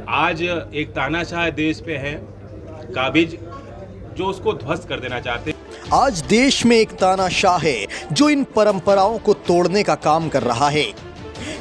आज एक तानाशाह देश पे है काबिज, जो उसको ध्वस्त कर देना चाहते हैं। आज देश में एक तानाशाह है जो इन परंपराओं को तोड़ने का काम कर रहा है।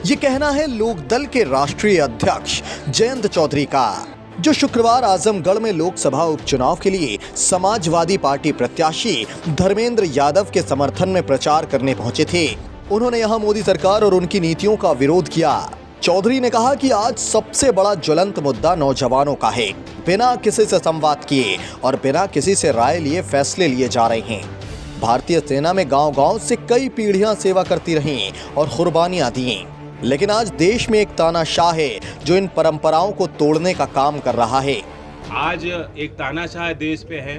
ये कहना है लोकदल के राष्ट्रीय अध्यक्ष जयंत चौधरी का, जो शुक्रवार आजमगढ़ में लोकसभा उपचुनाव के लिए समाजवादी पार्टी प्रत्याशी धर्मेंद्र यादव के समर्थन में प्रचार करने पहुंचे थे। उन्होंने यहां मोदी सरकार और उनकी नीतियों का विरोध किया। चौधरी ने कहा कि आज सबसे बड़ा ज्वलंत मुद्दा नौजवानों का है। बिना किसी से संवाद किए और बिना किसी से राय लिए फैसले लिए जा रहे हैं। भारतीय सेना में गांव-गांव से कई पीढ़ियां सेवा करती रहीं और कुर्बानियां दी, लेकिन आज देश में एक तानाशाह है जो इन परंपराओं को तोड़ने का काम कर रहा है। आज एक तानाशाह देश पे है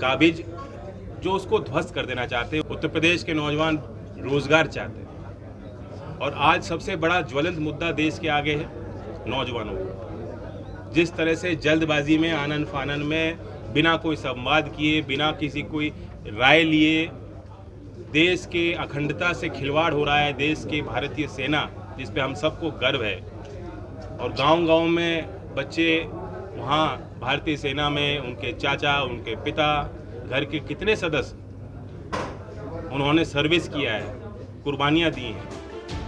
काबिज, जो उसको ध्वस्त कर देना चाहते हैं। उत्तर प्रदेश के नौजवान रोजगार चाहते हैं और आज सबसे बड़ा ज्वलंत मुद्दा देश के आगे है नौजवानों को। जिस तरह से जल्दबाजी में, आनन फानन में, बिना कोई संवाद किए, बिना किसी कोई राय लिए देश के अखंडता से खिलवाड़ हो रहा है। देश की भारतीय सेना, जिस पे हम सबको गर्व है, और गांव-गांव में बच्चे वहाँ भारतीय सेना में, उनके चाचा, उनके पिता, घर के कितने सदस्य उन्होंने सर्विस किया है, कुर्बानियाँ दी हैं।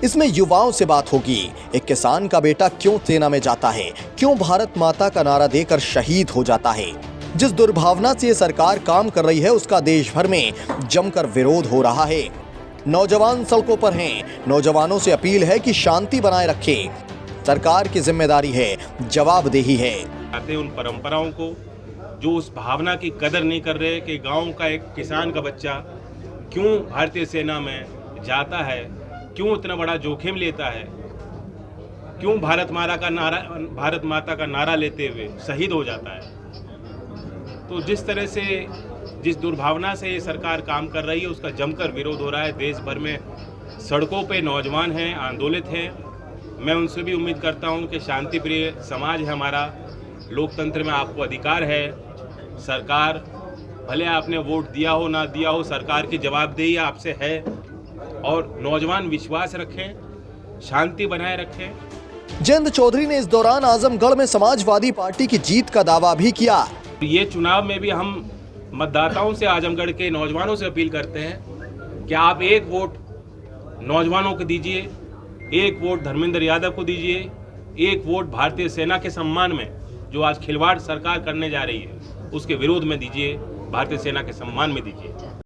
इसमें युवाओं से बात होगी। एक किसान का बेटा क्यों सेना में जाता है, क्यों भारत माता का नारा देकर शहीद हो जाता है। जिस दुर्भावना से ये सरकार काम कर रही है, उसका देश भर में जमकर विरोध हो रहा है। नौजवान सड़कों पर हैं। नौजवानों से अपील है कि शांति बनाए रखे। सरकार की जिम्मेदारी है, जवाबदेही है। आते उन परंपराओं को, जो उस भावना की कदर नहीं कर रहे कि गांव का एक किसान का बच्चा क्यों भारतीय सेना में जाता है, क्यों इतना बड़ा जोखिम लेता है, क्यों भारत माता का नारा लेते हुए शहीद हो जाता है। तो जिस तरह से, जिस दुर्भावना से ये सरकार काम कर रही है, उसका जमकर विरोध हो रहा है। देश भर में सड़कों पे नौजवान हैं, आंदोलित हैं। मैं उनसे भी उम्मीद करता हूं कि शांति प्रिय समाज है हमारा, लोकतंत्र में आपको अधिकार है। सरकार, भले आपने वोट दिया हो ना दिया हो, सरकार की जवाबदेही आपसे है, और नौजवान विश्वास रखें, शांति बनाए रखें। जयंत चौधरी ने इस दौरान आजमगढ़ में समाजवादी पार्टी की जीत का दावा भी किया। ये चुनाव में भी हम मतदाताओं से, आजमगढ़ के नौजवानों से अपील करते हैं कि आप एक वोट नौजवानों को दीजिए, एक वोट धर्मेंद्र यादव को दीजिए, एक वोट भारतीय सेना के सम्मान में, जो आज खिलवाड़ सरकार करने जा रही है उसके विरोध में दीजिए, भारतीय सेना के सम्मान में दीजिए।